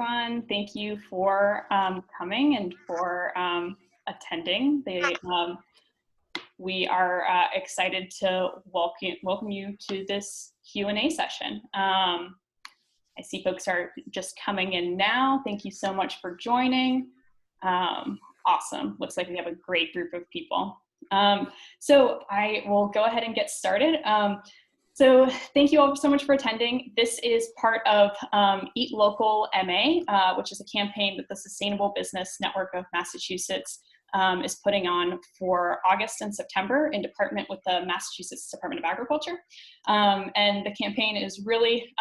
everyone. Thank you for coming and for attending. We are excited to welcome you to this Q&A session. I see folks are just coming in now. Thank you so much for joining. Awesome. Looks like we have a great group of people. So I will go ahead and get started. So thank you all so much for attending. This is part of Eat Local MA, which is a campaign that the Sustainable Business Network of Massachusetts is putting on for August and September in partnership with the Massachusetts Department of Agriculture. And the campaign is really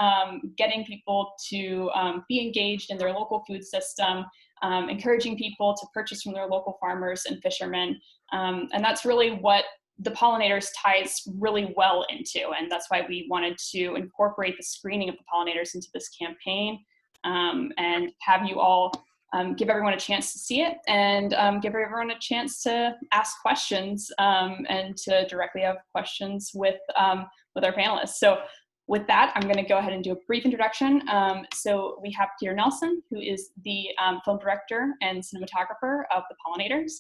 getting people to be engaged in their local food system, encouraging people to purchase from their local farmers and fishermen. And that's really what the pollinators ties really well into. And that's why we wanted to incorporate the screening of the pollinators into this campaign and have you all give everyone a chance to see it and give everyone a chance to ask questions and to directly have questions with our panelists. So with that, I'm going to go ahead and do a brief introduction. So we have Peter Nelson, who is the film director and cinematographer of The Pollinators.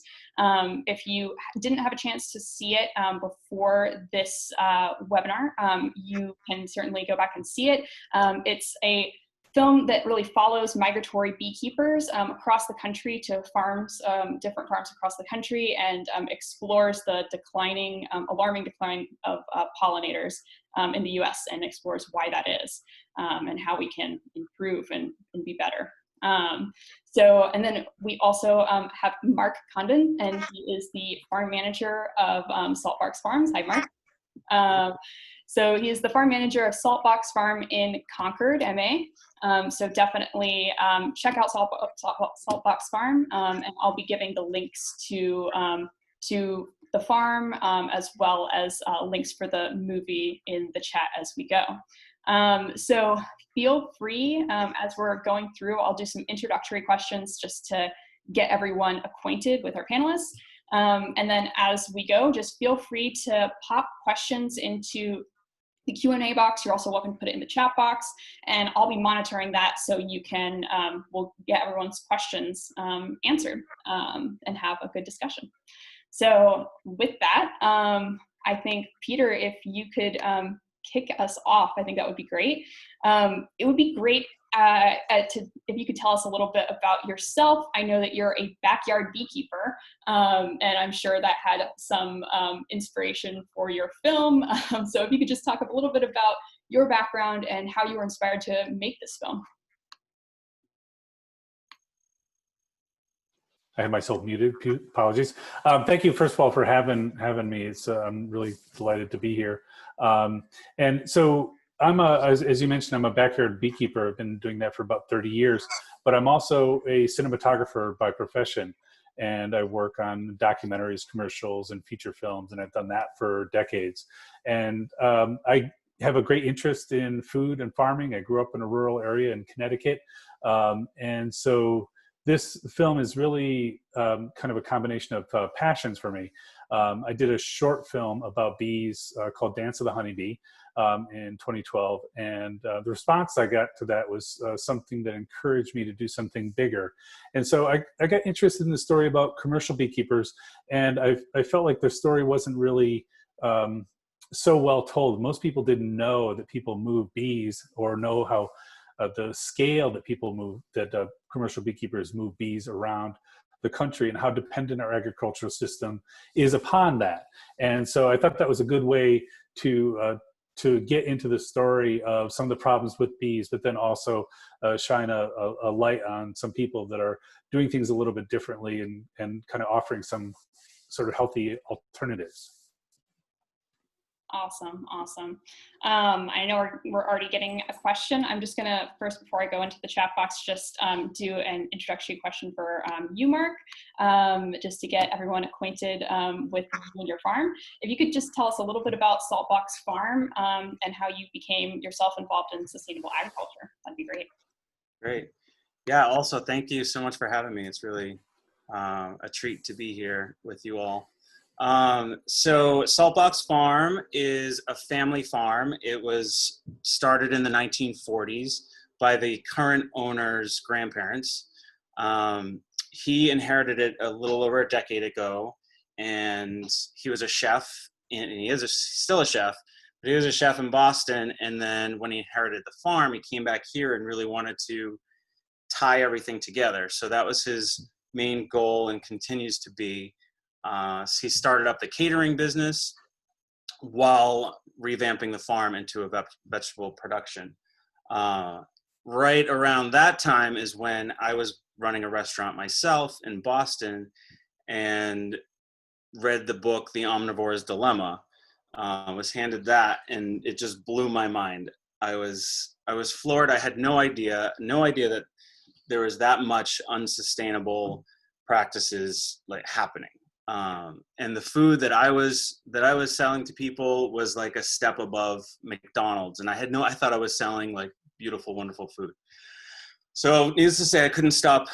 If you didn't have a chance to see it before this webinar, you can certainly go back and see it. It's a film that really follows migratory beekeepers across the country to farms, different farms across the country, and explores the declining, alarming decline of pollinators in the US and explores why that is and how we can improve and be better. And then we also have Mark Congdon, and he is the farm manager of Saltbox Farms. Hi, Mark. So he is the farm manager of Saltbox Farm in Concord, MA. So definitely check out Saltbox Farm, and I'll be giving the links to the farm as well as links for the movie in the chat as we go. So feel free, as we're going through, I'll do some introductory questions just to get everyone acquainted with our panelists. And then as we go, just feel free to pop questions into the Q&A box. You're also welcome to put it in the chat box, and I'll be monitoring that so you can, we'll get everyone's questions answered and have a good discussion. So with that, I think, Peter, if you could kick us off, I think that would be great. It would be great if you could tell us a little bit about yourself. I know that you're a backyard beekeeper, and I'm sure that had some inspiration for your film. So if you could just talk a little bit about your background and how you were inspired to make this film. I have myself muted, apologies. Thank you, first of all, for having me. I'm really delighted to be here. And so as you mentioned, I'm a backyard beekeeper. I've been doing that for about 30 years, but I'm also a cinematographer by profession. And I work on documentaries, commercials, and feature films, and I've done that for decades. And I have a great interest in food and farming. I grew up in a rural area in Connecticut. And so this film is really kind of a combination of passions for me. I did a short film about bees called Dance of the Honeybee in 2012, and the response I got to that was something that encouraged me to do something bigger. And so I got interested in the story about commercial beekeepers, and I felt like the story wasn't really so well told. Most people didn't know that people move bees or know how the scale that people move, that commercial beekeepers move bees around the country, and how dependent our agricultural system is upon that. And so I thought that was a good way to get into the story of some of the problems with bees, but then also shine a light on some people that are doing things a little bit differently and kind of offering some sort of healthy alternatives. Awesome, awesome. I know we're already getting a question. I'm just gonna, first, before I go into the chat box, just do an introductory question for you, Mark, just to get everyone acquainted with you and your farm. If you could just tell us a little bit about Saltbox Farm and how you became yourself involved in sustainable agriculture, that'd be great. Great. Yeah, also, thank you so much for having me. It's really a treat to be here with you all. So Saltbox Farm is a family farm. It was started in the 1940s by the current owner's grandparents. He inherited it a little over a decade ago, and he was a chef, and he is still a chef, but he was a chef in Boston. And then when he inherited the farm, he came back here and really wanted to tie everything together. So that was his main goal and continues to be. So he started up the catering business while revamping the farm into a vegetable production. Right around that time is when I was running a restaurant myself in Boston and read the book, The Omnivore's Dilemma. Was handed that, and it just blew my mind. I was floored. I had no idea that there was that much unsustainable practices like happening. And the food that I was selling to people was like a step above McDonald's, and I thought I was selling like beautiful, wonderful food. So needless to say, I couldn't stop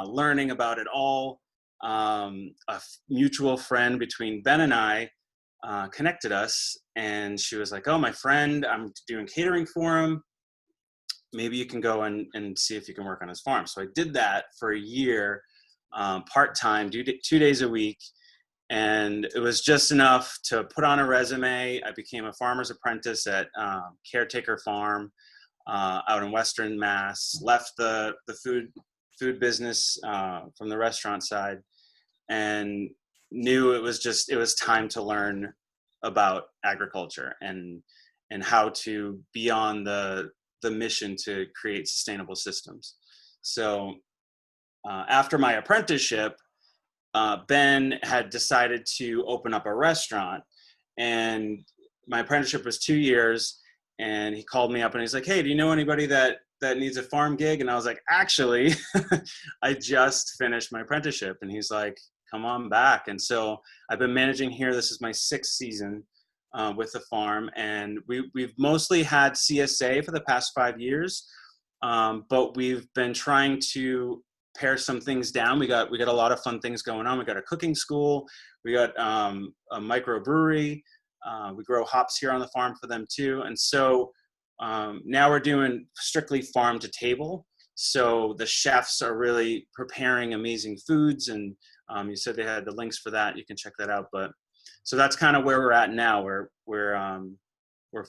learning about it all. A mutual friend between Ben and I connected us, and she was like, "Oh, my friend, I'm doing catering for him. Maybe you can go and see if you can work on his farm." So I did that for a year, part-time, 2 days a week. And it was just enough to put on a resume. I became a farmer's apprentice at Caretaker Farm out in Western Mass, left the food business from the restaurant side, and knew it was time to learn about agriculture and how to be on the mission to create sustainable systems. So after my apprenticeship, Ben had decided to open up a restaurant, and my apprenticeship was 2 years, and he called me up and he's like, "Hey, do you know anybody that needs a farm gig?" And I was like, "Actually, I just finished my apprenticeship." And he's like, "Come on back." And so I've been managing here. This is my 6th season with the farm, and we've mostly had CSA for the past 5 years, but we've been trying to pare some things down. We got a lot of fun things going on. We got a cooking school. We got a microbrewery. We grow hops here on the farm for them too. And so now we're doing strictly farm to table. So the chefs are really preparing amazing foods, and you said they had the links for that. You can check that out. But so that's kind of where we're at now. We're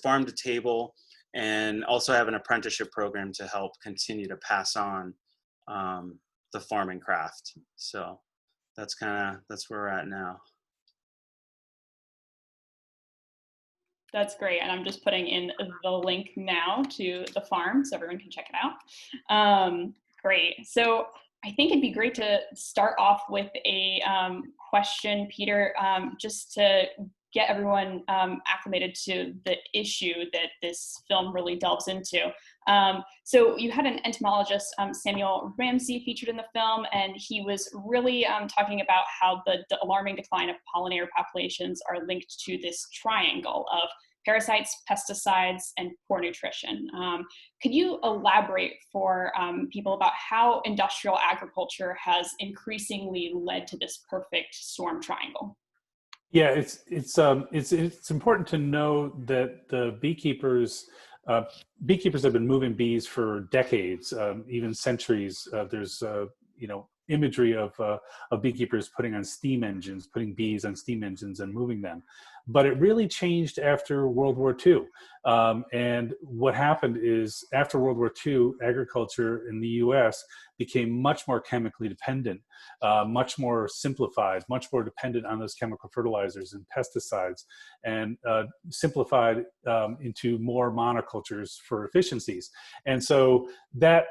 farm to table, and also have an apprenticeship program to help continue to pass on the farming craft. So that's where we're at now. That's great. And I'm just putting in the link now to the farm so everyone can check it out. Great. So I think it'd be great to start off with a question, Peter, just to get everyone acclimated to the issue that this film really delves into. So you had an entomologist, Samuel Ramsey, featured in the film, and he was really talking about how the alarming decline of pollinator populations are linked to this triangle of parasites, pesticides, and poor nutrition. Could you elaborate for people about how industrial agriculture has increasingly led to this perfect storm triangle? Yeah, it's important to know that the beekeepers have been moving bees for decades, even centuries. There's imagery of beekeepers putting bees on steam engines and moving them. But it really changed after World War II. And what happened is after World War II, agriculture in the US became much more chemically dependent, much more simplified, much more dependent on those chemical fertilizers and pesticides, and simplified into more monocultures for efficiencies. And so that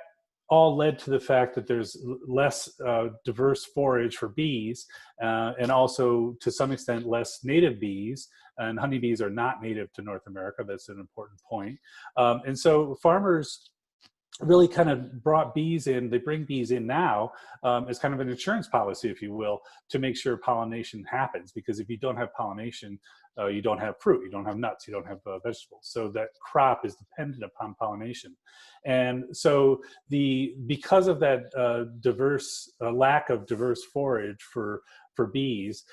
all led to the fact that there's less diverse forage for bees, and also to some extent less native bees, and honeybees are not native to North America. That's an important point. And so farmers really kind of brought bees in. They bring bees in now as kind of an insurance policy, if you will, to make sure pollination happens. Because if you don't have pollination, you don't have fruit, you don't have nuts, you don't have vegetables. So that crop is dependent upon pollination. And so because of that lack of diverse forage for bees,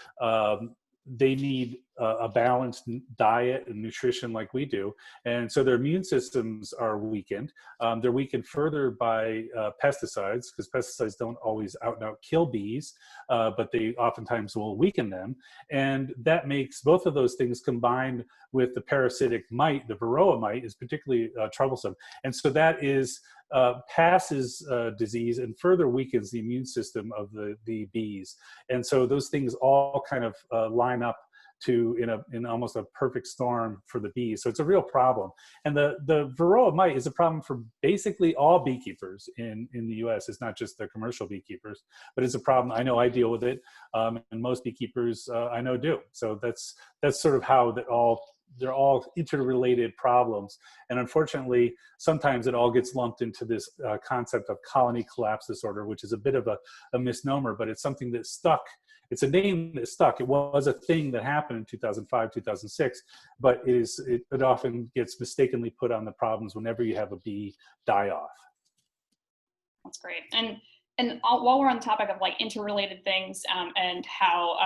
they need a balanced diet and nutrition like we do. And so their immune systems are weakened. They're weakened further by pesticides, because pesticides don't always out and out kill bees, but they oftentimes will weaken them. And that makes both of those things combined with the parasitic mite, the varroa mite, is particularly troublesome. And so that is passes disease and further weakens the immune system of the bees. And so those things all kind of line up to in almost a perfect storm for the bees. So it's a real problem. And the varroa mite is a problem for basically all beekeepers in the US. It's not just the commercial beekeepers, but it's a problem. I know I deal with it, and most beekeepers I know do. So that's sort of how they're all interrelated problems. And unfortunately, sometimes it all gets lumped into this concept of colony collapse disorder, which is a bit of a misnomer, but it's something that stuck. It's a name that stuck. It was a thing that happened in 2005, 2006, but it often gets mistakenly put on the problems whenever you have a bee die off. That's great. And while we're on the topic of like interrelated things and how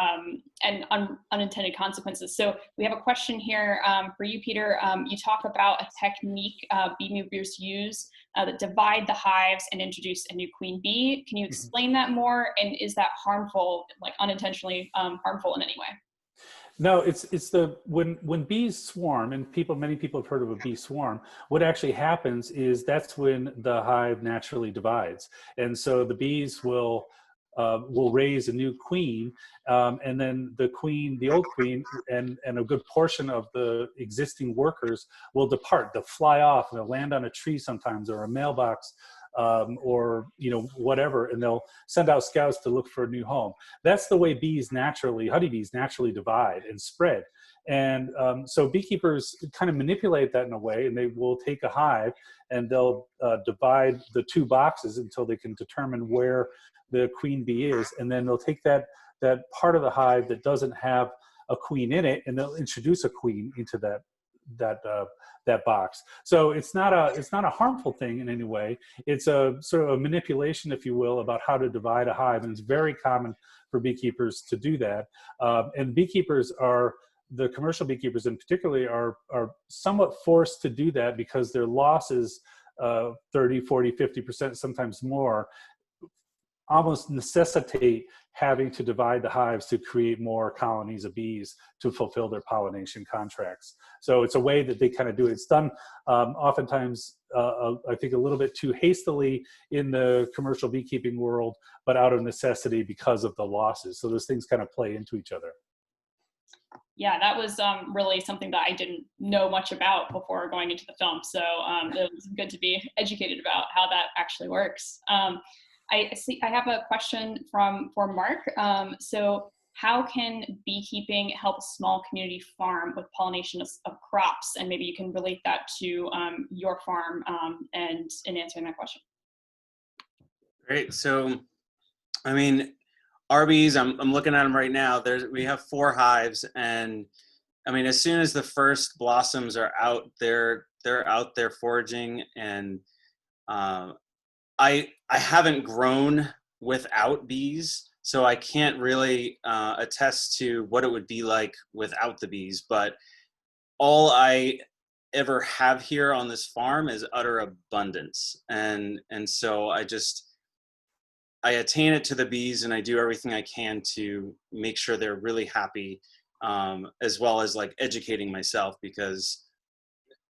unintended consequences, so we have a question here for you, Peter. You talk about a technique bee movers use that divide the hives and introduce a new queen bee. Can you explain that more? And is that harmful, like unintentionally harmful in any way? No, it's when bees swarm, and many people have heard of a bee swarm. What actually happens is that's when the hive naturally divides, and so the bees will raise a new queen, and then the old queen, and a good portion of the existing workers will depart. They'll fly off, and they'll land on a tree sometimes, or a mailbox, or whatever, and they'll send out scouts to look for a new home. That's the way honeybees naturally divide and spread. And so beekeepers kind of manipulate that in a way, and they will take a hive and they'll divide the two boxes until they can determine where the queen bee is, and then they'll take that part of the hive that doesn't have a queen in it, and they'll introduce a queen into that box. So it's not a harmful thing in any way. It's a sort of a manipulation, if you will, about how to divide a hive, and it's very common for beekeepers to do that. And the commercial beekeepers in particular are somewhat forced to do that because their losses, 30, 40, 50%, sometimes more, almost necessitate having to divide the hives to create more colonies of bees to fulfill their pollination contracts. So it's a way that they kind of do it. It's done oftentimes, I think, a little bit too hastily in the commercial beekeeping world, but out of necessity because of the losses. So those things kind of play into each other. Yeah, that was really something that I didn't know much about before going into the film. So it was good to be educated about how that actually works. I have a question for Mark. So how can beekeeping help a small community farm with pollination of crops? And maybe you can relate that to your farm and in answering that question. Great. So, I mean, our bees, I'm looking at them right now. We have 4 hives, and I mean, as soon as the first blossoms are out, they're out there foraging, and I haven't grown without bees, so I can't really attest to what it would be like without the bees. But all I ever have here on this farm is utter abundance, and so I attain it to the bees, and I do everything I can to make sure they're really happy, as well as like educating myself, because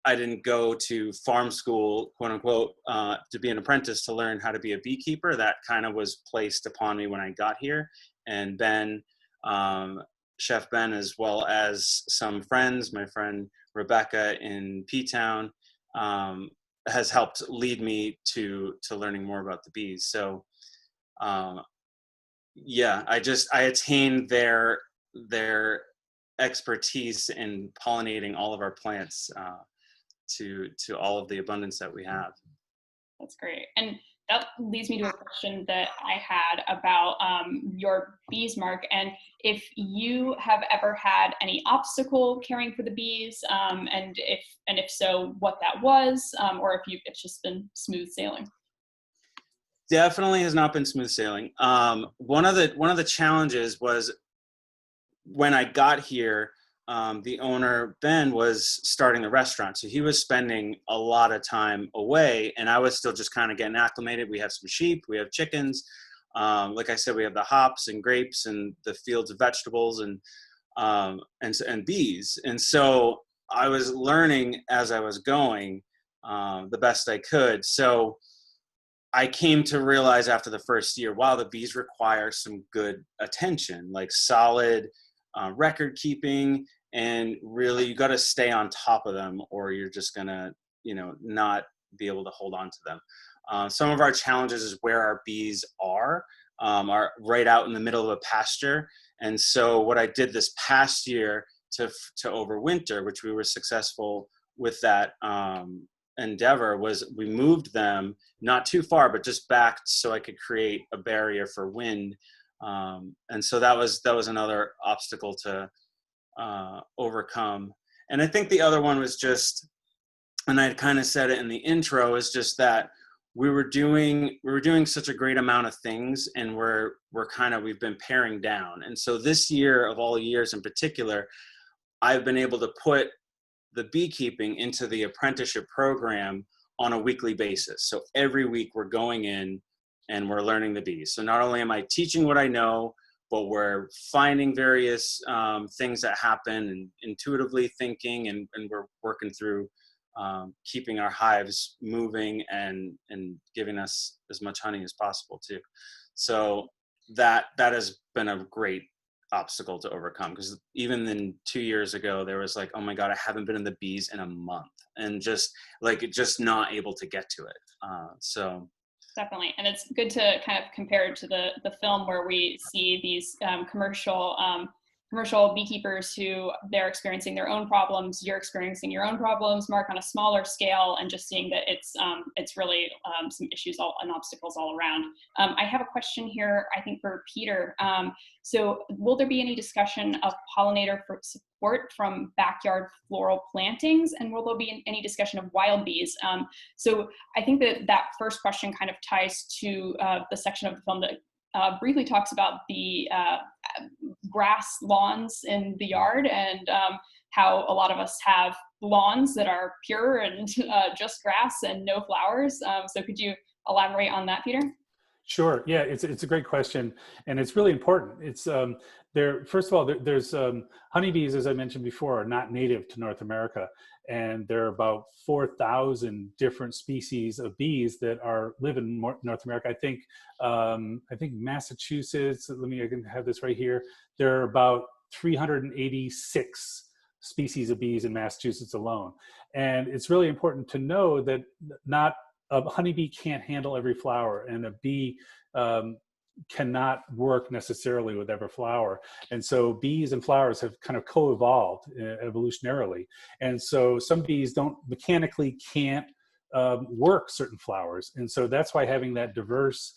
I didn't go to farm school, quote unquote, to be an apprentice to learn how to be a beekeeper. That kind of was placed upon me when I got here. And Ben, Chef Ben, as well as some friends, my friend Rebecca in P-Town, has helped lead me to learning more about the bees. So yeah, I attained their expertise in pollinating all of our plants to all of the abundance that we have. That's great. And that leads me to a question that I had about your bees, Mark, and if you have ever had any obstacle caring for the bees, and if so, what that was, or if it's just been smooth sailing. Definitely has not been smooth sailing. One of the challenges was when I got here, the owner, Ben, was starting the restaurant. So he was spending a lot of time away, and I was still just kind of getting acclimated. We have some sheep, we have chickens. Like I said, we have the hops and grapes and the fields of vegetables and bees. And so I was learning as I was going the best I could. So I came to realize after the first year, wow, the bees require some good attention, like solid record keeping, and really you got to stay on top of them, or you're just gonna, not be able to hold on to them. Some of our challenges is where our bees are right out in the middle of a pasture. And so what I did this past year to overwinter, which we were successful with that endeavor, was we moved them not too far, but just back so I could create a barrier for wind. And so that was another obstacle to overcome. And I think the other one was just, and I kind of said it in the intro, is just that we were doing such a great amount of things, and we've been paring down. And so this year, of all years in particular, I've been able to put the beekeeping into the apprenticeship program on a weekly basis. So every week we're going in and we're learning the bees. So not only am I teaching what I know, but we're finding various things that happen and intuitively thinking, and we're working through keeping our hives moving and giving us as much honey as possible too. So that has been a great obstacle to overcome, because even then 2 years ago there was like, oh my god, I haven't been in the bees in a month, and just not able to get to it. So definitely. And it's good to kind of compare it to the film, where we see these commercial beekeepers who they're experiencing their own problems, you're experiencing your own problems, Mark, on a smaller scale, and just seeing that it's really some issues and obstacles all around. I have a question here, I think for Peter. So will there be any discussion of pollinator support from backyard floral plantings, and will there be any discussion of wild bees? So I think that first question kind of ties to the section of the film that briefly talks about the grass lawns in the yard, and how a lot of us have lawns that are pure and just grass and no flowers. So could you elaborate on that, Peter? Sure. Yeah, it's a great question, and it's really important. It's first of all, there's honeybees, as I mentioned before, are not native to North America, and there are about 4,000 different species of bees that live in North America. I think Massachusetts. I can have this right here. There are about 386 species of bees in Massachusetts alone, and it's really important to know that a honeybee can't handle every flower, and a bee cannot work necessarily with every flower. And so bees and flowers have kind of co-evolved evolutionarily. And so some bees mechanically can't work certain flowers. And so that's why having that diverse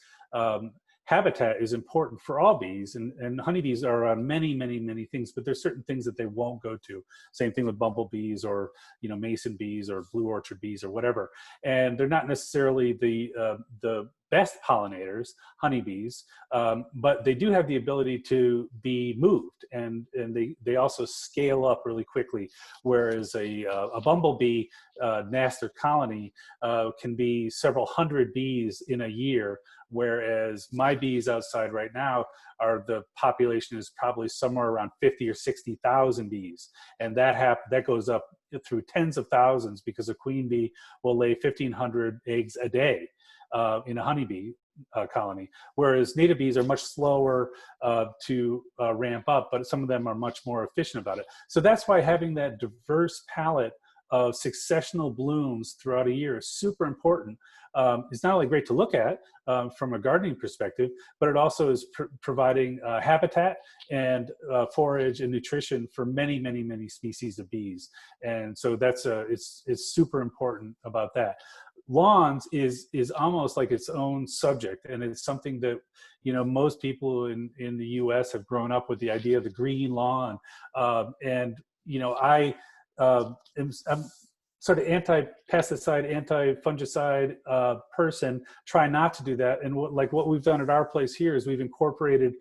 habitat is important for all bees, and honeybees are on many, many, many things, but there's certain things that they won't go to. Same thing with bumblebees, or mason bees, or blue orchard bees, or whatever. And they're not necessarily the best pollinators, honeybees, but they do have the ability to be moved, and they also scale up really quickly. Whereas a bumblebee nest or colony can be several hundred bees in a year, whereas my bees outside right now the population is probably somewhere around 50 or 60,000 bees, and that goes up through tens of thousands, because a queen bee will lay 1,500 eggs a day in a honeybee colony, whereas native bees are much slower to ramp up, but some of them are much more efficient about it. So that's why having that diverse palette of successional blooms throughout a year is super important. It's not only great to look at from a gardening perspective, but it also is providing habitat and forage and nutrition for many, many, many species of bees. And so it's super important about that. Lawns is almost like its own subject, and it's something that most people in the U.S. have grown up with the idea of the green lawn, and I'm sort of anti-pesticide, anti-fungicide person, try not to do that. And what we've done at our place here is we've incorporated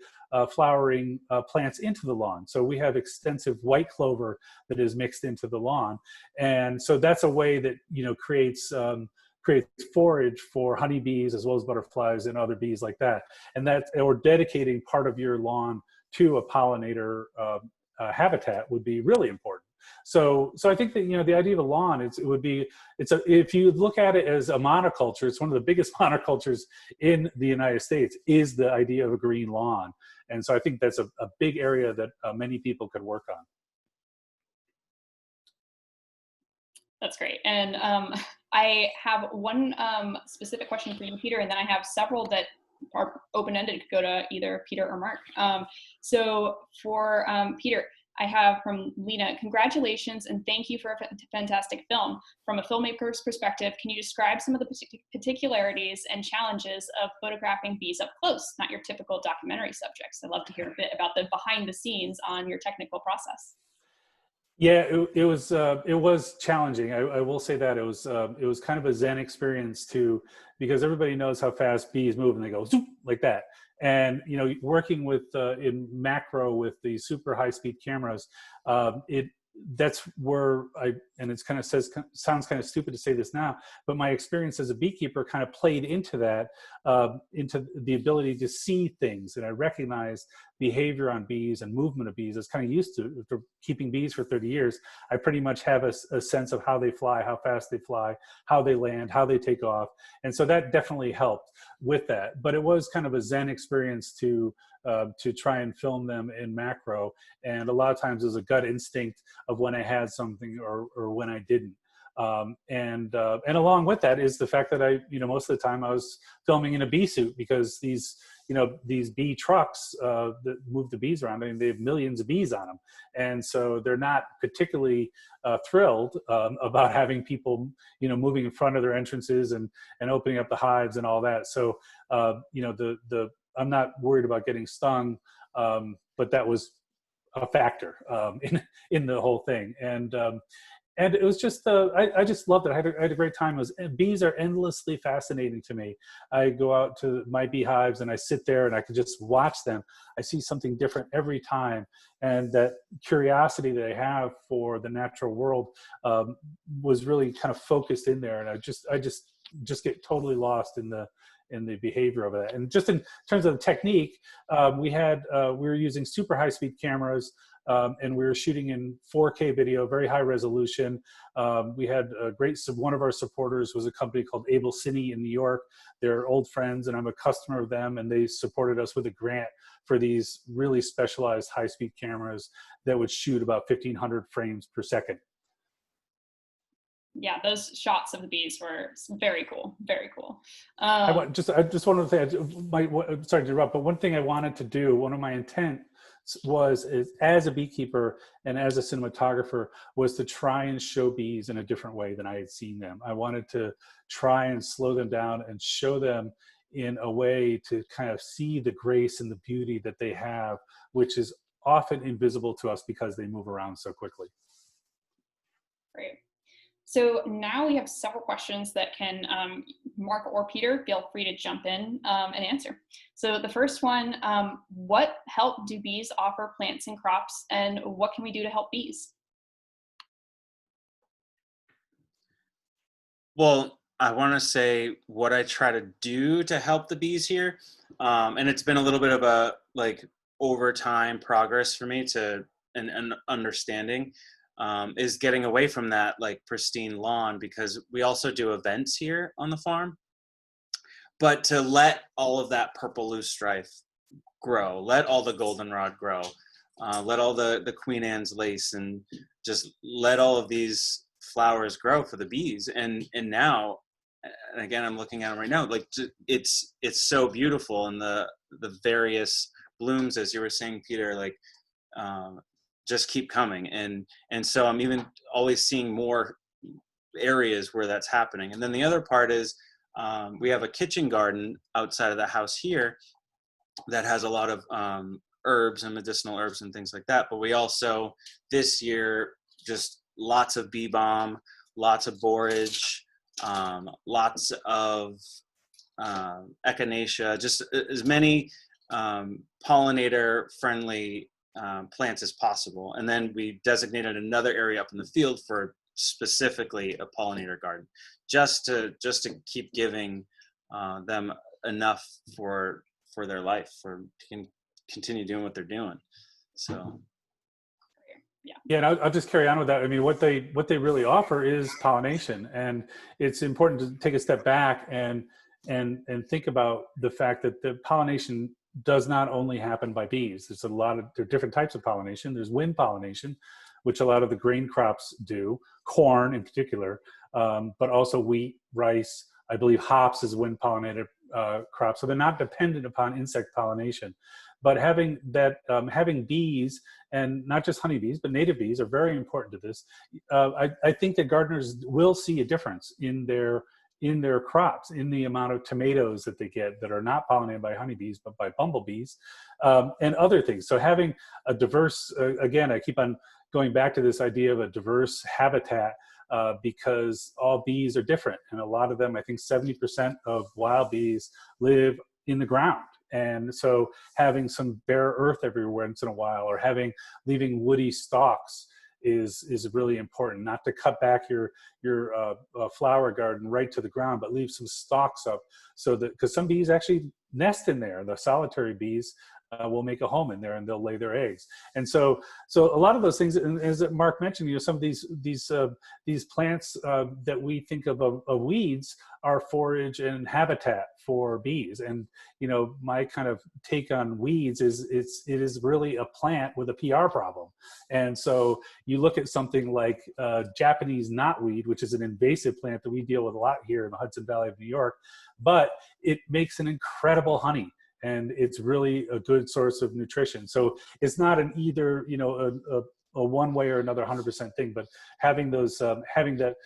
flowering plants into the lawn. So we have extensive white clover that is mixed into the lawn. And so that's a way that, creates forage for honeybees as well as butterflies and other bees like that. And or dedicating part of your lawn to a pollinator habitat would be really important. So I think that, the idea of a lawn, if you look at it as a monoculture, it's one of the biggest monocultures in the United States, is the idea of a green lawn. And so I think that's a big area that many people could work on. That's great. And I have one specific question for you, Peter, and then I have several that are open-ended, could go to either Peter or Mark. So for Peter, I have from Lena, congratulations and thank you for a fantastic film. From a filmmaker's perspective, can you describe some of the particularities and challenges of photographing bees up close, not your typical documentary subjects? I'd love to hear a bit about the behind the scenes on your technical process. Yeah, it was challenging. I will say that it was kind of a Zen experience too, because everybody knows how fast bees move and they go zoop like that. And working with in macro with the super high speed cameras, that's where and it's kind of sounds kind of stupid to say this now, but my experience as a beekeeper kind of played into that, into the ability to see things. And I recognize behavior on bees and movement of bees. I was kind of used to keeping bees for 30 years. I pretty much have a sense of how they fly, how fast they fly, how they land, how they take off. And so that definitely helped with that. But it was kind of a Zen experience to try and film them in macro. And a lot of times there's a gut instinct of when I had something or when I didn't. And along with that is the fact that most of the time I was filming in a bee suit, because these bee trucks that move the bees around, they have millions of bees on them. And so they're not particularly thrilled about having people, moving in front of their entrances and opening up the hives and all that. So, I'm not worried about getting stung, but that was a factor in the whole thing. And it was just, I just loved it. I had a great time. Bees are endlessly fascinating to me. I go out to my beehives and I sit there and I can just watch them. I see something different every time. And that curiosity that I have for the natural world was really kind of focused in there. And I just get totally lost in the behavior of that. And just in terms of the technique, we were using super high speed cameras, and we were shooting in 4K video, very high resolution. We had one of our supporters was a company called Able Cine in New York. They're old friends and I'm a customer of them, and they supported us with a grant for these really specialized high speed cameras that would shoot about 1,500 frames per second. Yeah, those shots of the bees were very cool, very cool. I just wanted to say, sorry to interrupt, but one thing I wanted to do, one of my intent is as a beekeeper and as a cinematographer, was to try and show bees in a different way than I had seen them. I wanted to try and slow them down and show them in a way to kind of see the grace and the beauty that they have, which is often invisible to us because they move around so quickly. Great. So now we have several questions that can, Mark or Peter, feel free to jump in and answer. So the first one, what help do bees offer plants and crops, and what can we do to help bees? Well, I want to say what I try to do to help the bees here. And it's been a little bit of a over time progress for me to an understanding. Is getting away from that pristine lawn, because we also do events here on the farm, but to let all of that purple loosestrife grow, let all the goldenrod grow, let all the Queen Anne's lace, and just let all of these flowers grow for the bees. And now, and again, I'm looking at them right now, it's so beautiful, and the various blooms, as you were saying, Peter, just keep coming. And so I'm even always seeing more areas where that's happening. And then the other part is we have a kitchen garden outside of the house here that has a lot of herbs and medicinal herbs and things like that. But we also, this year, just lots of bee balm, lots of borage, lots of echinacea, just as many pollinator-friendly plants as possible. And then we designated another area up in the field for specifically a pollinator garden, just to keep giving them enough for their life, to continue doing what they're doing. So. Yeah, and I'll just carry on with that. I mean, what they really offer is pollination, and it's important to take a step back and think about the fact that the pollination does not only happen by bees. There are different types of pollination. There's wind pollination, which a lot of the grain crops do, corn in particular, but also wheat, rice. I believe hops is a wind pollinated crop, so they're not dependent upon insect pollination. But having bees, and not just honeybees, but native bees are very important to this. I think that gardeners will see a difference in their crops, in the amount of tomatoes that they get that are not pollinated by honeybees, but by bumblebees, and other things. So having a diverse, again, I keep on going back to this idea of a diverse habitat, because all bees are different. And a lot of them, I think 70% of wild bees live in the ground. And so having some bare earth every once in a while, or leaving woody stalks is really important. Not to cut back your flower garden right to the ground, but leave some stalks up, so that, because some bees actually nest in there. The solitary bees will make a home in there, and they'll lay their eggs. And so a lot of those things, and as Mark mentioned, some of these plants that we think of weeds are forage and habitat for bees. And my kind of take on weeds is it is really a plant with a PR problem. And so you look at something like Japanese knotweed, which is an invasive plant that we deal with a lot here in the Hudson Valley of New York, but it makes an incredible honey. And it's really a good source of nutrition. So it's not an either, a one way or another 100% thing, but having those, having that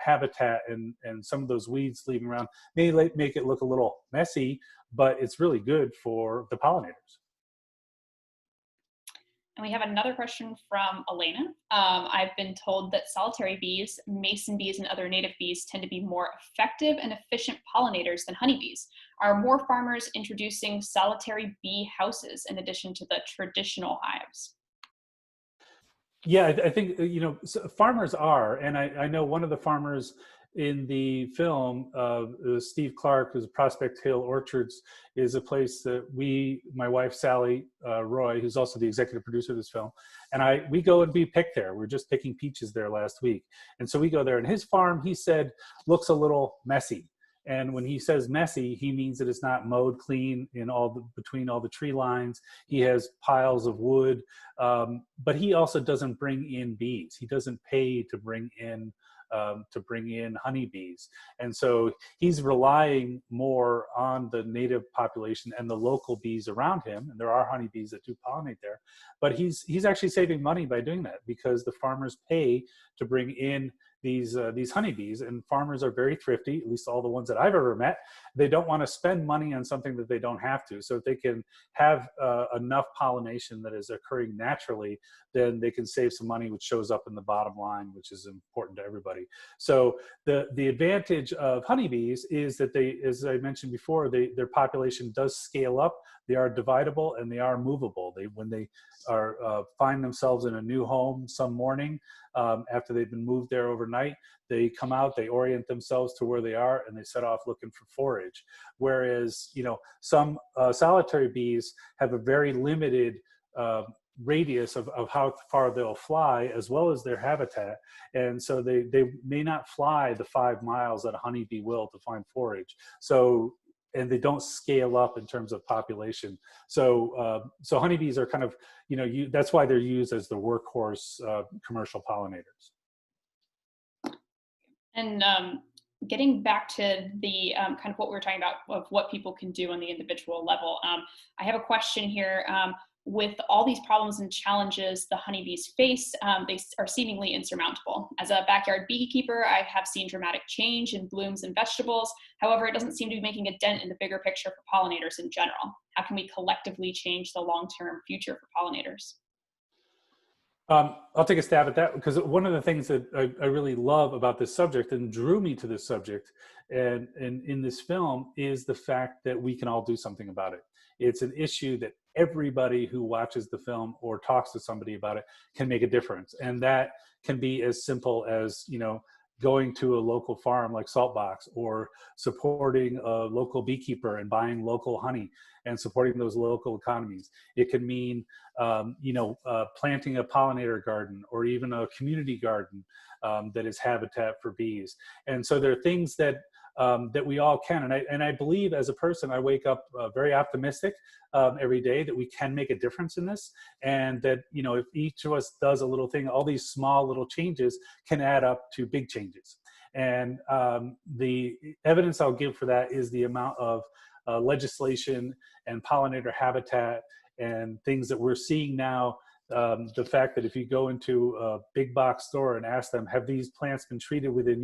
habitat and some of those weeds leaving around may make it look a little messy, but it's really good for the pollinators. And we have another question from Elena. I've been told that solitary bees, mason bees, and other native bees tend to be more effective and efficient pollinators than honeybees. Are more farmers introducing solitary bee houses in addition to the traditional hives? Yeah, I think, farmers are, and I know one of the farmers in the film, Steve Clark, who's Prospect Hill Orchards, is a place that my wife Sally Roy, who's also the executive producer of this film, and we go and we pick there. We're just picking peaches there last week, and so we go there. And his farm, he said, looks a little messy. And when he says messy, he means that it's not mowed clean between all the tree lines. He has piles of wood, but he also doesn't bring in bees. He doesn't pay to bring in honeybees. And so he's relying more on the native population and the local bees around him. And there are honeybees that do pollinate there, but he's actually saving money by doing that, because the farmers pay to bring in these honeybees, and farmers are very thrifty, at least all the ones that I've ever met. They don't want to spend money on something that they don't have to. So if they can have enough pollination that is occurring naturally, then they can save some money, which shows up in the bottom line, which is important to everybody. So the advantage of honeybees is that they, as I mentioned before, their population does scale up. They are dividable and they are movable. When they find themselves in a new home some morning, after they've been moved there overnight, they come out, they orient themselves to where they are, and they set off looking for forage. Whereas, some solitary bees have a very limited radius of how far they'll fly, as well as their habitat. And so they may not fly the 5 miles that a honeybee will to find forage. So, and they don't scale up in terms of population. So honeybees are kind of, that's why they're used as the workhorse commercial pollinators. And getting back to the kind of what we were talking about of what people can do on the individual level, I have a question here. With all these problems and challenges the honeybees face, they are seemingly insurmountable. As a backyard beekeeper, I have seen dramatic change in blooms and vegetables. However, it doesn't seem to be making a dent in the bigger picture for pollinators in general. How can we collectively change the long-term future for pollinators? I'll take a stab at that, because one of the things that I really love about this subject and drew me to this subject and in this film is the fact that we can all do something about it. It's an issue that everybody who watches the film or talks to somebody about it can make a difference. And that can be as simple as, going to a local farm like Saltbox, or supporting a local beekeeper and buying local honey and supporting those local economies. It can mean planting a pollinator garden, or even a community garden that is habitat for bees. And so there are things that that we all can. And I believe, as a person, I wake up very optimistic every day that we can make a difference in this, and that if each of us does a little thing, all these small little changes can add up to big changes. And the evidence I'll give for that is the amount of legislation and pollinator habitat and things that we're seeing now. The fact that if you go into a big box store and ask them, have these plants been treated with a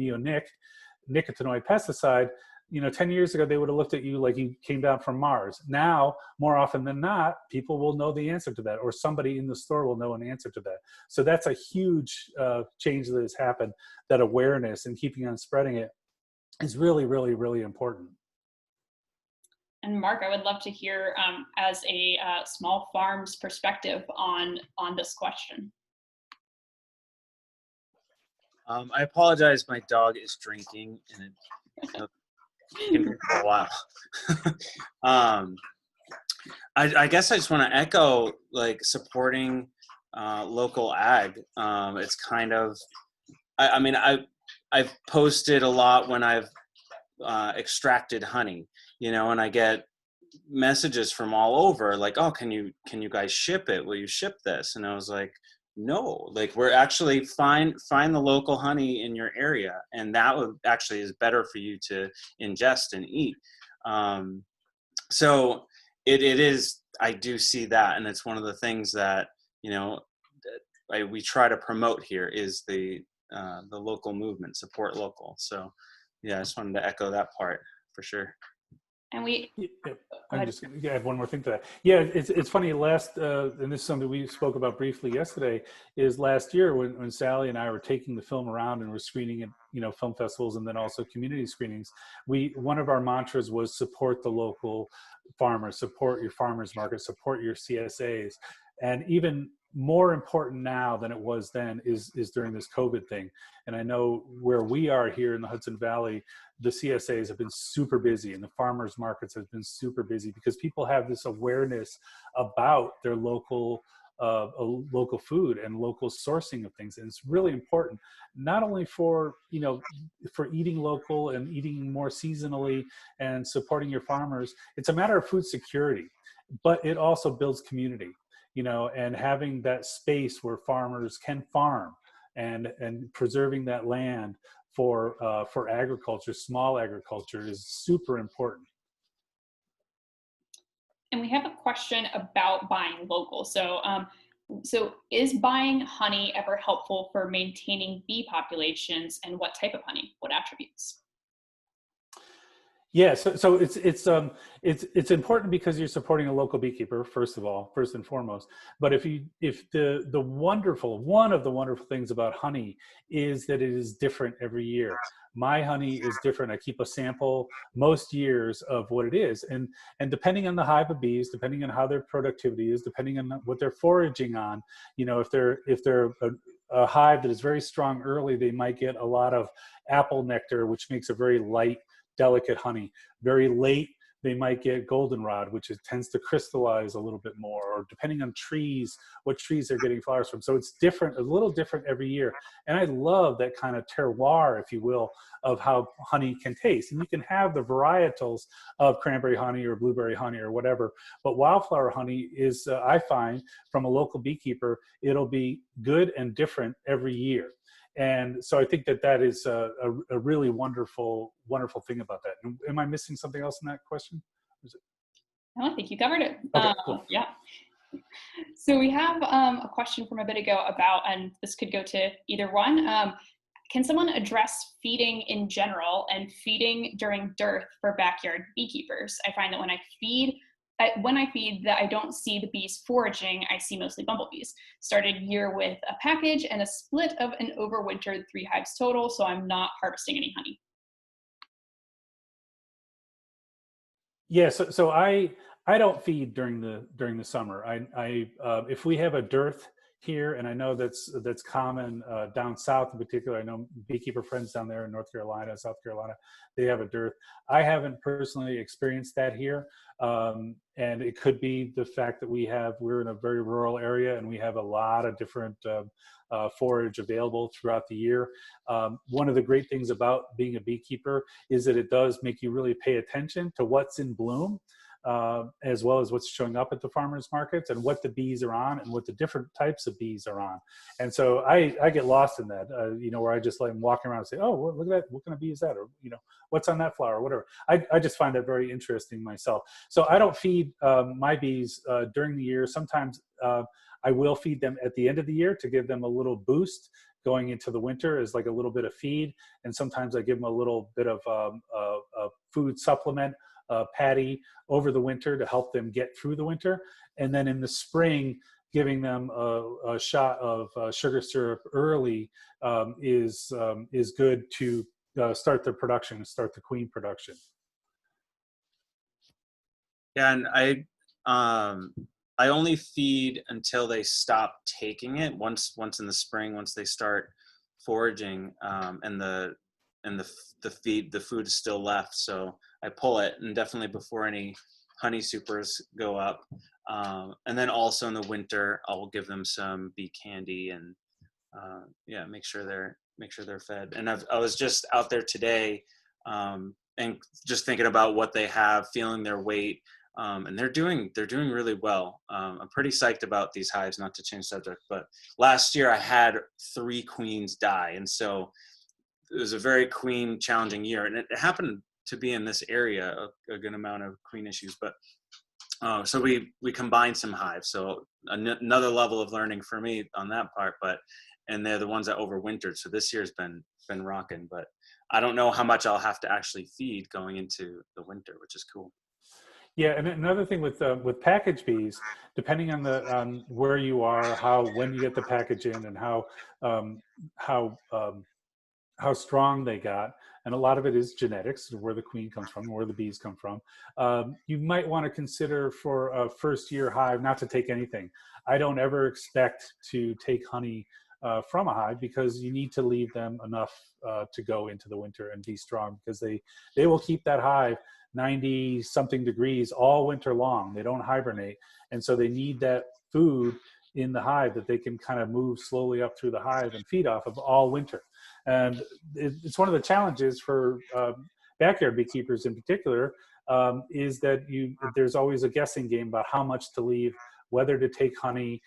nicotinoid pesticide, 10 years ago, they would have looked at you like you came down from Mars. Now, more often than not, people will know the answer to that, or somebody in the store will know an answer to that. So that's a huge change that has happened. That awareness and keeping on spreading it is really, really, really important. And Mark, I would love to hear, as a small farm's perspective on this question. I apologize. My dog is drinking, and it's been for a while. I guess I just want to echo, like, supporting local ag. It's kind of, I've posted a lot when I've extracted honey, and I get messages from all over, like, oh, can you guys ship it? Will you ship this? And I was like, no, like, we're actually find the local honey in your area, and that would actually is better for you to ingest and eat. So it is, I do see that, and it's one of the things that we try to promote here is the local movement, support local. So yeah, I just wanted to echo that part for sure. And we, I'm just going to add one more thing to that. Yeah, it's funny. And this is something we spoke about briefly yesterday, is last year when Sally and I were taking the film around and were screening at film festivals and then also community screenings. One of our mantras was support the local farmers, support your farmers market, support your CSAs, and even more important now than it was then is during this COVID thing. And I know where we are here in the Hudson Valley, the CSAs have been super busy and the farmers markets have been super busy because people have this awareness about their local food and local sourcing of things. And it's really important, not only for eating local and eating more seasonally and supporting your farmers. It's a matter of food security, but it also builds community. And having that space where farmers can farm and preserving that land for agriculture, small agriculture, is super important. And we have a question about buying local. So, so is buying honey ever helpful for maintaining bee populations, and what type of honey? What attributes? Yeah, so it's important because you're supporting a local beekeeper, first and foremost. But one of the wonderful things about honey is that it is different every year. My honey is different. I keep a sample most years of what it is, and depending on the hive of bees, depending on how their productivity is, depending on what they're foraging on, if they're a hive that is very strong early, they might get a lot of apple nectar, which makes a very light, delicate honey. Very late, they might get goldenrod, which tends to crystallize a little bit more, or depending on trees, what trees they're getting flowers from. So it's different, a little different every year. And I love that kind of terroir, if you will, of how honey can taste. And you can have the varietals of cranberry honey or blueberry honey or whatever, but wildflower honey is, I find, from a local beekeeper, it'll be good and different every year. And so I think that is a really wonderful thing about that. Am I missing something else in that question? No, I think you covered it. Okay, cool. Yeah. So we have a question from a bit ago about, and this could go to either one. Can someone address feeding in general and feeding during dearth for backyard beekeepers? I find that when I feed when I feed that I don't see the bees foraging, I see mostly bumblebees. Started year with a package and a split of an overwintered 3 hives total, so I'm not harvesting any honey. Yeah, so I don't feed during the summer. If we have a dearth here, and I know that's common down south in particular. I know beekeeper friends down there in North Carolina, South Carolina, they have a dearth. I haven't personally experienced that here, and it could be the fact that we're in a very rural area and we have a lot of different forage available throughout the year. One of the great things about being a beekeeper is that it does make you really pay attention to what's in bloom, as well as what's showing up at the farmers markets and what the bees are on and what the different types of bees are on. And so I get lost in that, where I just like walking around and say, oh, well, look at that, what kind of bee is that? Or, what's on that flower or whatever. I just find that very interesting myself. So I don't feed my bees during the year. Sometimes I will feed them at the end of the year to give them a little boost going into the winter as like a little bit of feed. And sometimes I give them a little bit of a food supplement, patty over the winter to help them get through the winter. And then in the spring, giving them a shot of sugar syrup early is good to start the production, start the queen production. Yeah, and I only feed until they stop taking it. Once in the spring, once they start foraging, and the food is still left, so I pull it, and definitely before any honey supers go up. And then also in the winter, I will give them some bee candy and make sure they're fed. And I was just out there today, and just thinking about what they have, feeling their weight. And they're doing really well. I'm pretty psyched about these hives, not to change subject, but last year I had 3 queens die. And so it was a very queen challenging year. And it happened to be in this area, a good amount of queen issues. But so we combined some hives. So another level of learning for me on that part, and they're the ones that overwintered. So this year's been rocking, but I don't know how much I'll have to actually feed going into the winter, which is cool. Yeah, and another thing with package bees, depending on where you are, when you get the package in, and how strong they got, and a lot of it is genetics, where the queen comes from, where the bees come from. You might want to consider for a first-year hive not to take anything. I don't ever expect to take honey from a hive, because you need to leave them enough to go into the winter and be strong, because they will keep that hive 90 something degrees all winter long. They don't hibernate, and so they need that food in the hive that they can kind of move slowly up through the hive and feed off of all winter. And it's one of the challenges for backyard beekeepers in particular, is that there's always a guessing game about how much to leave, whether to take honey,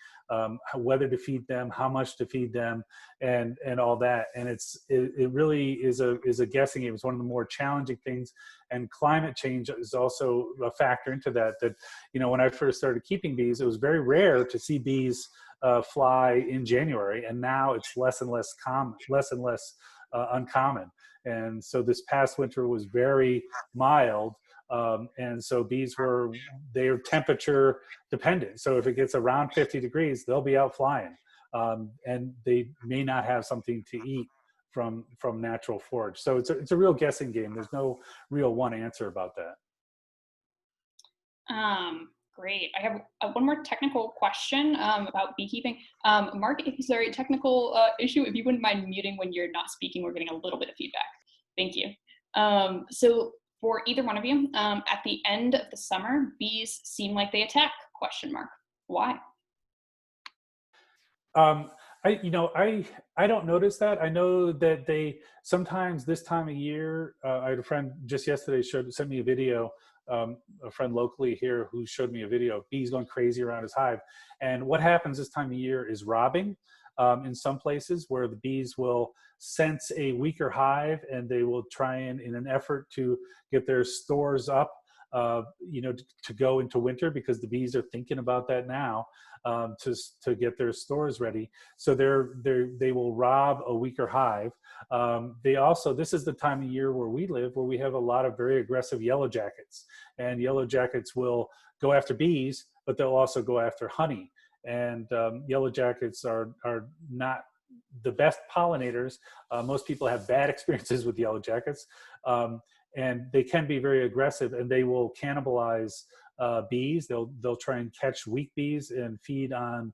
whether to feed them, how much to feed them, and all that. And it really is a guessing game. It's one of the more challenging things. And climate change is also a factor into that. That, when I first started keeping bees, it was very rare to see bees fly in January, and now it's less and less common, uncommon. And so this past winter was very mild. And so bees they're temperature dependent. So if it gets around 50 degrees, they'll be out flying, and they may not have something to eat from natural forage. So it's a real guessing game. There's no real one answer about that. Great. I have one more technical question about beekeeping. Mark, if there's a technical issue, if you wouldn't mind muting when you're not speaking, we're getting a little bit of feedback. Thank you. So for either one of you, at the end of the summer, bees seem like they attack, ? Why? I don't notice that. I know that they sometimes this time of year, I had a friend just yesterday sent me a video, a friend locally here who showed me a video of bees going crazy around his hive. And what happens this time of year is robbing. In some places where the bees will sense a weaker hive, and they will try in an effort to get their stores up, to go into winter, because the bees are thinking about that now, to get their stores ready. So they will rob a weaker hive. This is the time of year where we live, where we have a lot of very aggressive yellow jackets, and yellow jackets will go after bees, but they'll also go after honey. And yellow jackets are not the best pollinators. Most people have bad experiences with yellow jackets, and they can be very aggressive, and they will cannibalize bees. They'll try and catch weak bees and feed on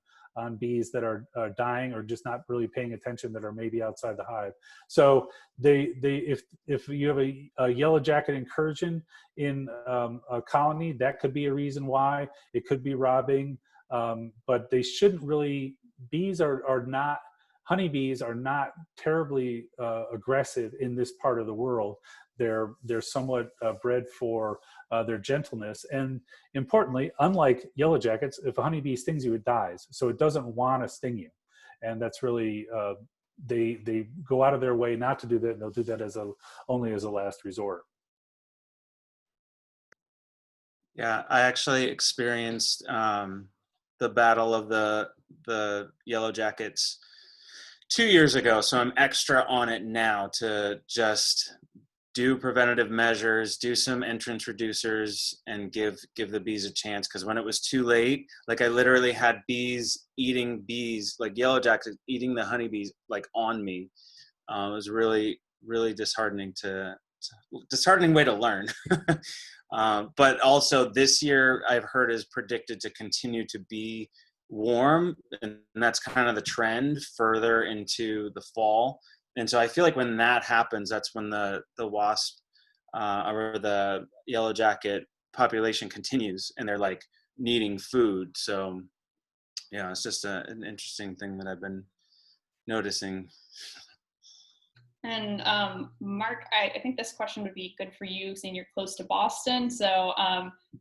bees that are dying or just not really paying attention, that are maybe outside the hive. So if you have a yellow jacket incursion in a colony, that could be a reason why. It could be robbing, but they shouldn't really. Honeybees are not terribly aggressive in this part of the world. They're somewhat bred for their gentleness. And importantly, unlike yellow jackets, if a honeybee stings you, it dies. So it doesn't want to sting you. And that's really, they go out of their way not to do that. And they'll do that only as a last resort. Yeah, I actually experienced the battle of the yellow jackets 2 years ago, so I'm extra on it now to just do preventative measures, do some entrance reducers, and give the bees a chance. Because when it was too late, like, I literally had bees eating bees, like yellow jackets eating the honeybees, like, on me. It was really, really disheartening disheartening way to learn. But also this year, I've heard, is predicted to continue to be warm, and that's kind of the trend further into the fall. And so I feel like when that happens, that's when the wasp or the yellow jacket population continues, and they're like needing food. So yeah, it's just an interesting thing that I've been noticing. And Mark, I think this question would be good for you, seeing you're close to Boston. So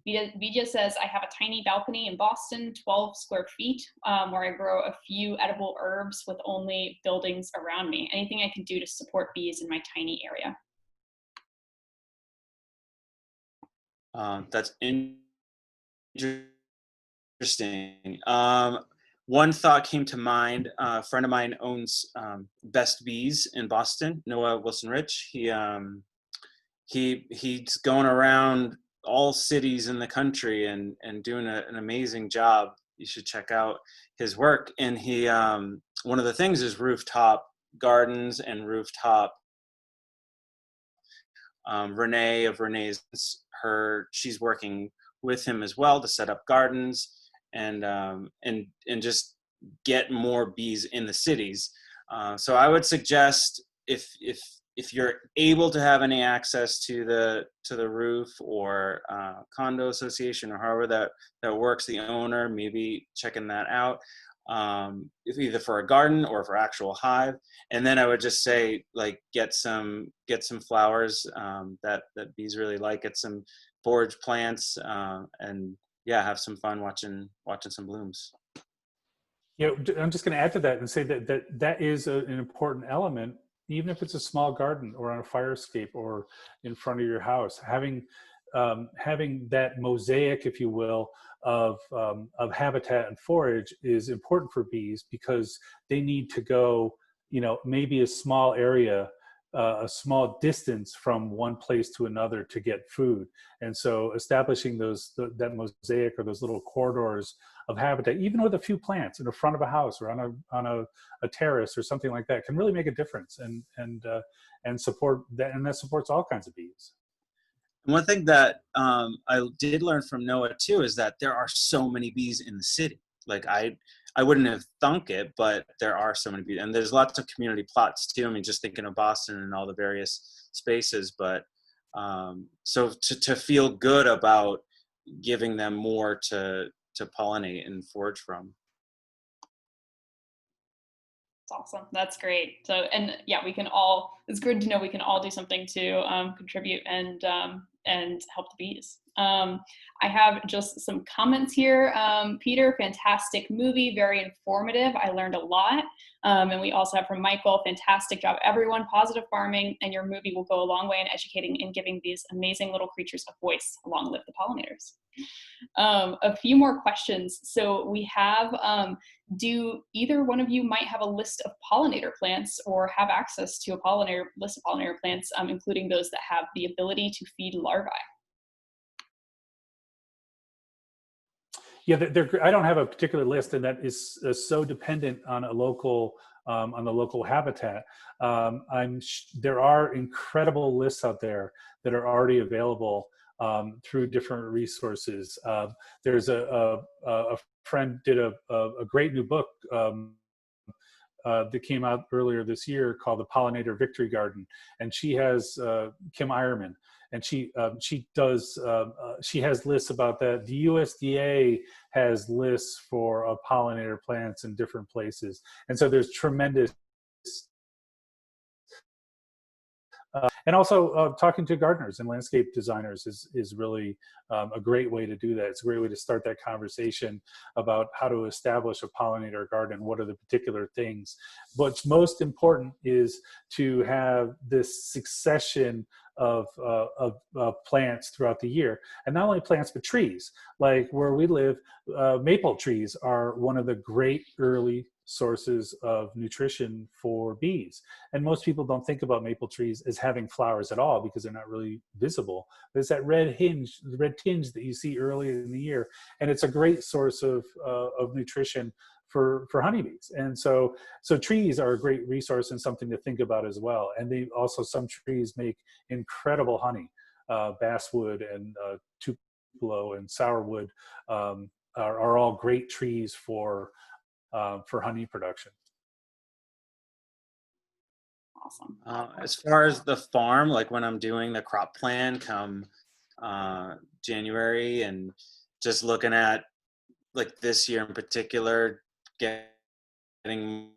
Vijay says, I have a tiny balcony in Boston, 12 square feet, where I grow a few edible herbs with only buildings around me. Anything I can do to support bees in my tiny area? That's interesting. One thought came to mind. A friend of mine owns Best Bees in Boston, Noah Wilson Rich. He's going around all cities in the country and doing an amazing job. You should check out his work. And he one of the things is rooftop gardens and rooftop. Renee of Renee's, she's working with him as well to set up gardens and just get more bees in the cities. So I would suggest, if you're able to have any access to the roof, or condo association, or however that works, the owner, maybe checking that out, either for a garden or for actual hive. And then I would just say, like, get some flowers that bees really like, get some forage plants, and yeah, have some fun watching some blooms. Yeah, I'm just going to add to that and say that is an important element, even if it's a small garden or on a fire escape or in front of your house. Having that mosaic, if you will, of habitat and forage is important for bees, because they need to go, maybe a small area, a small distance from one place to another to get food. And so establishing that mosaic, or those little corridors of habitat, even with a few plants in the front of a house or on a terrace or something like that, can really make a difference and support that. And that supports all kinds of bees. One thing that I did learn from Noah too is that there are so many bees in the city. Like, I wouldn't have thunk it, but there are so many bees, and there's lots of community plots too. I mean, just thinking of Boston and all the various spaces, but so to feel good about giving them more to pollinate and forage from. That's awesome. That's great. So, and yeah, we can all it's good to know we can all do something to contribute and help the bees. I have just some comments here. Peter, fantastic movie, very informative. I learned a lot. And we also have from Michael, fantastic job, everyone, positive farming, and your movie will go a long way in educating and giving these amazing little creatures a voice. Long live the pollinators. A few more questions. So we have, do either one of you might have a list of pollinator plants or have access to a list of pollinator plants, including those that have the ability to feed larvae? Yeah, I don't have a particular list, and that is so dependent on a local, on the local habitat. There are incredible lists out there that are already available through different resources. There's a friend did a great new book that came out earlier this year called The Pollinator Victory Garden, and she has Kim Eierman, and she has lists about that. The USDA has lists for pollinator plants in different places, and so there's tremendous. And also talking to gardeners and landscape designers is really a great way to do that. It's a great way to start that conversation about how to establish a pollinator garden. What are the particular things? What's most important is to have this succession of plants throughout the year, and not only plants but trees. Like where we live, maple trees are one of the great early sources of nutrition for bees. And most people don't think about maple trees as having flowers at all because they're not really visible. But it's that red tinge that you see early in the year, and it's a great source of nutrition for honeybees. And so trees are a great resource and something to think about as well. And some trees make incredible honey. Basswood and tupelo and sourwood are all great trees for honey production. Awesome. As far as the farm, like when I'm doing the crop plan come January, and just looking at like this year in particular, getting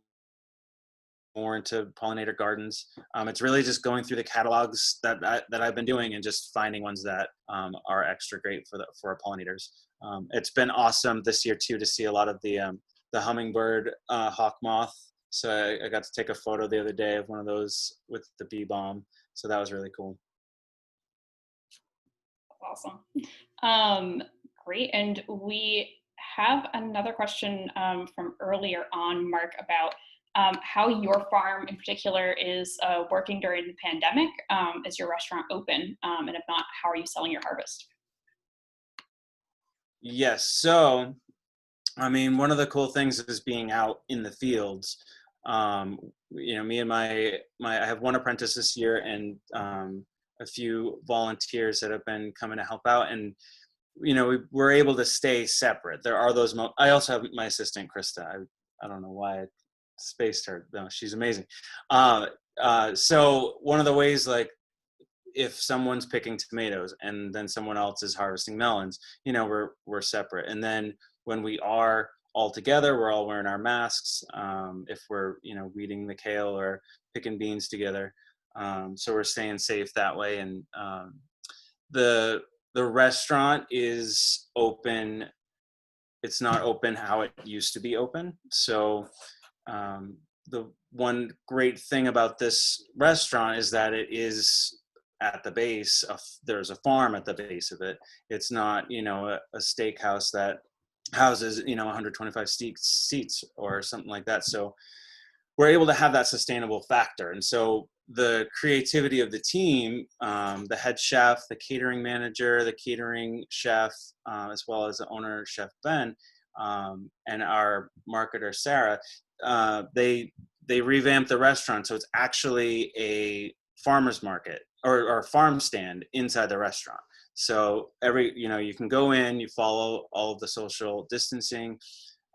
more into pollinator gardens, it's really just going through the catalogs that I've been doing and just finding ones that are extra great for our pollinators. It's been awesome this year too to see a lot of the hummingbird hawk moth. So I got to take a photo the other day of one of those with the bee balm. So that was really cool. Awesome. Great. And we have another question from earlier on, Mark, about how your farm in particular is working during the pandemic. Is your restaurant open? And if not, how are you selling your harvest? Yes. So, I mean, one of the cool things is being out in the fields. Me and I have one apprentice this year and a few volunteers that have been coming to help out, and we're able to stay separate. There are those I also have my assistant Krista. I don't know why I spaced her. No, she's amazing. So one of the ways, like if someone's picking tomatoes and then someone else is harvesting melons, we're separate. And then when we are all together, we're all wearing our masks if we're weeding the kale or picking beans together, so we're staying safe that way. And the restaurant is open. It's not open how it used to be open. So the one great thing about this restaurant is that it is at the base of, there's a farm at the base of it. It's not a steakhouse that houses 125 seats or something like that. So we're able to have that sustainable factor. And so the creativity of the team, the head chef, the catering manager, the catering chef, as well as the owner, Chef Ben, and our marketer, Sarah, they revamped the restaurant. So it's actually a farmer's market or farm stand inside the restaurant. So you can go in, you follow all of the social distancing.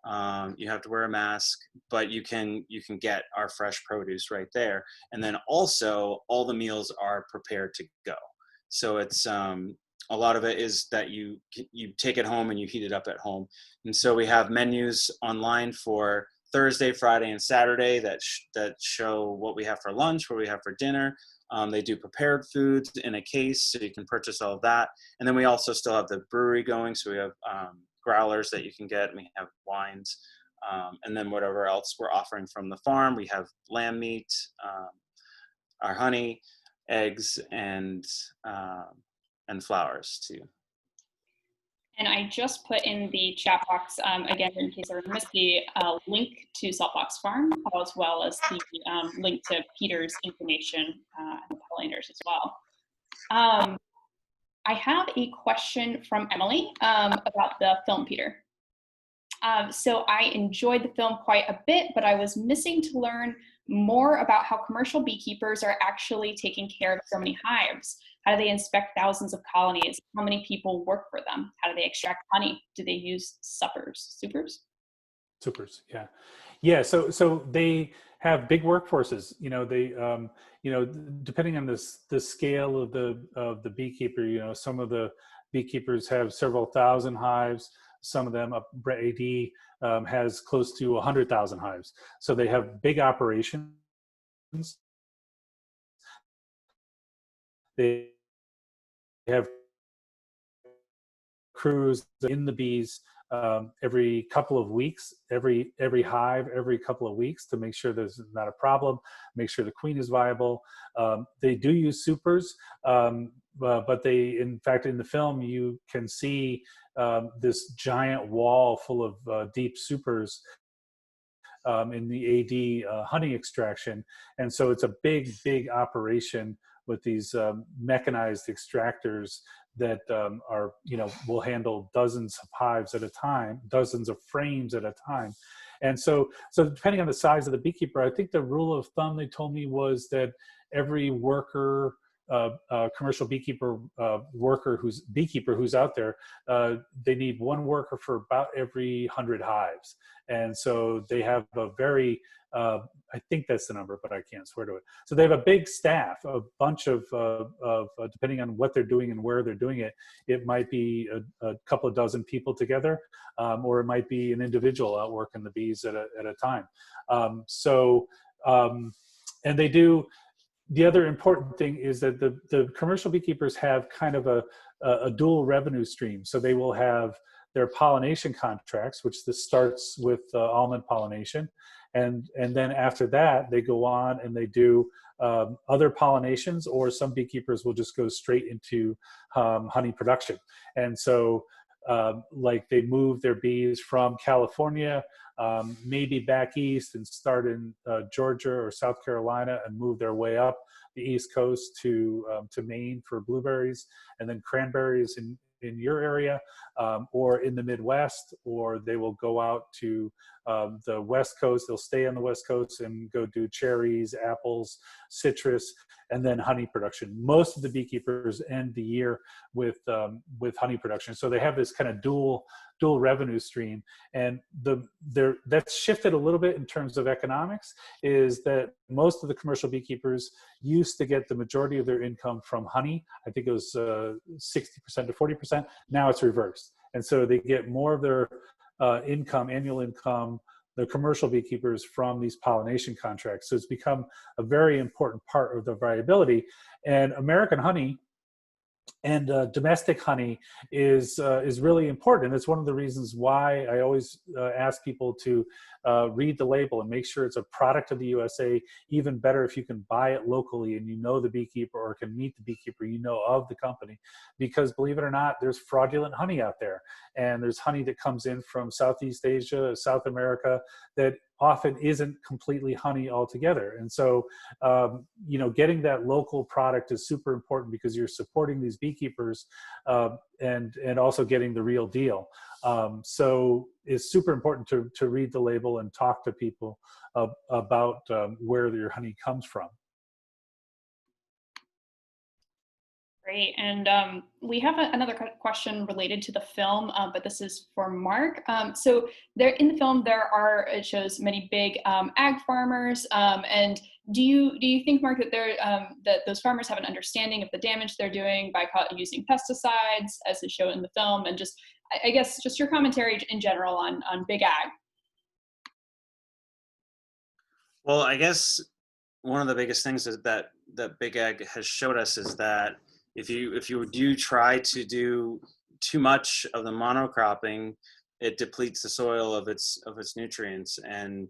You have to wear a mask, but you can get our fresh produce right there. And then also all the meals are prepared to go. So it's a lot of it is that you take it home and you heat it up at home. And so we have menus online for Thursday, Friday, and Saturday that show what we have for lunch, what we have for dinner. They do prepared foods in a case, so you can purchase all of that. And then we also still have the brewery going, so we have growlers that you can get, and we have wines. And then whatever else we're offering from the farm, we have lamb meat, our honey, eggs, and flowers too. And I just put in the chat box, again, in case everyone missed, the link to Saltbox Farm, as well as the link to Peter's information and the pollinators as well. I have a question from Emily about the film, Peter. So I enjoyed the film quite a bit, but I was missing to learn more about how commercial beekeepers are actually taking care of so many hives. How do they inspect thousands of colonies? How many people work for them? How do they extract honey? Do they use supers? Yeah. Yeah, so they have big workforces. They depending on the scale of the beekeeper, some of the beekeepers have several thousand hives. Some of them, AD has close to 100,000 hives. So they have big operations. They have crews in the bees every couple of weeks, every hive every couple of weeks, to make sure there's not a problem, make sure the queen is viable. They do use supers, but they, in fact, in the film, you can see this giant wall full of deep supers in the AD honey extraction. And so it's a big operation with these mechanized extractors that will handle dozens of hives at a time, dozens of frames at a time. And so depending on the size of the beekeeper, I think the rule of thumb they told me was that every worker, commercial beekeeper beekeeper who's out there, they need one worker for about every 100 hives. And so they have a very, I think that's the number, but I can't swear to it. So they have a big staff, a bunch of depending on what they're doing and where they're doing it, it might be a couple of dozen people together, or it might be an individual out working the bees at a time. And they do. The other important thing is that the commercial beekeepers have kind of a dual revenue stream. So they will have their pollination contracts, which this starts with almond pollination. And then after that, they go on and they do other pollinations, or some beekeepers will just go straight into honey production. And so like they move their bees from California, maybe back east, and start in Georgia or South Carolina and move their way up the East Coast to Maine for blueberries, and then cranberries in your area, or in the Midwest, or they will go out to the West Coast. They'll stay on the West Coast and go do cherries, apples, citrus, and then honey production. Most of the beekeepers end the year with honey production. So they have this kind of dual revenue stream. And that's shifted a little bit in terms of economics, is that most of the commercial beekeepers used to get the majority of their income from honey. I think it was 60% to 40%. Now it's reversed. And so they get more of their annual income, the commercial beekeepers, from these pollination contracts. So it's become a very important part of the variability. And American honey and domestic honey is really important. And it's one of the reasons why I always ask people to read the label and make sure it's a product of the USA. Even better if you can buy it locally and you know the beekeeper, or can meet the beekeeper you know of the company. Because believe it or not, there's fraudulent honey out there. And there's honey that comes in from Southeast Asia, South America, that often isn't completely honey altogether. And so, getting that local product is super important, because you're supporting these beekeepers and also getting the real deal. So it's super important to read the label and talk to people about where your honey comes from. Great. And we have another question related to the film, but this is for Mark. So there in the film, it shows many big ag farmers. And do you think, Mark, that that those farmers have an understanding of the damage they're doing by using pesticides, as is shown in the film? And just, I guess, just your commentary in general on big ag. Well, I guess one of the biggest things is that Big Ag has showed us is that if you do try to do too much of the monocropping, it depletes the soil of its nutrients, and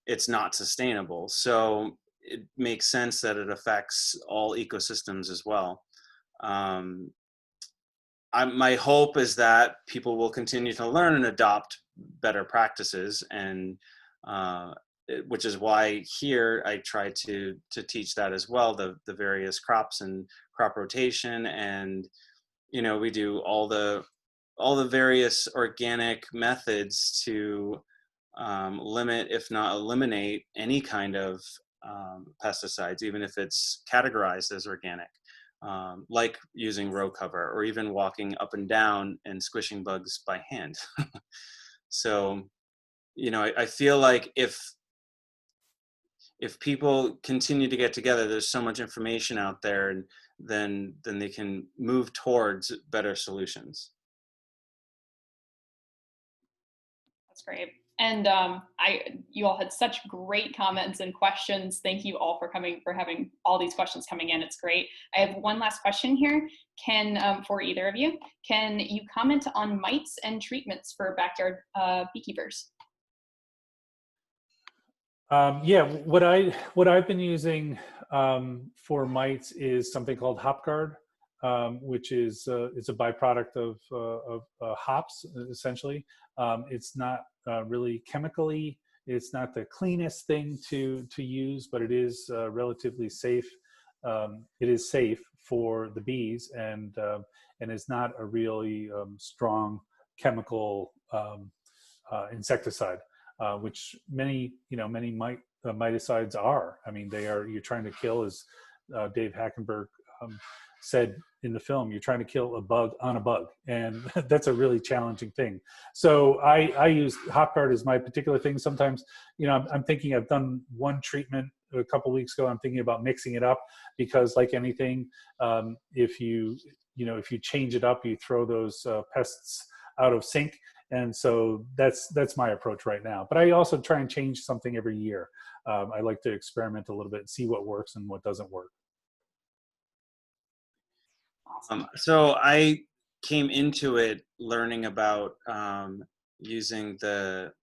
it's not sustainable. So it makes sense that it affects all ecosystems as well. Um, my hope is that people will continue to learn and adopt better practices, and which is why here I try to teach that as well, the various crops and crop rotation, and we do all the various organic methods to limit, if not eliminate, any kind of pesticides, even if it's categorized as organic, like using row cover or even walking up and down and squishing bugs by hand. So, I feel like if people continue to get together, there's so much information out there, and then they can move towards better solutions. That's great. And you all had such great comments and questions. Thank you all for having all these questions coming in. It's great. I have one last question here. For either of you, can you comment on mites and treatments for backyard beekeepers? Yeah, what I've been using for mites is something called HopGuard, which is it's a byproduct of hops, essentially. It's not really chemically. It's not the cleanest thing to use, but it is relatively safe. It is safe for the bees, and is not a really strong chemical insecticide. Which many miticides are. I mean, you're trying to kill, as Dave Hackenberg said in the film, you're trying to kill a bug on a bug, and that's a really challenging thing. So I use HopGuard as my particular thing. Sometimes, I'm thinking I've done one treatment a couple weeks ago. I'm thinking about mixing it up, because like anything, if you change it up, you throw those pests out of sync. And so that's my approach right now. But I also try and change something every year. I like to experiment a little bit and see what works and what doesn't work. So I came into it learning about using the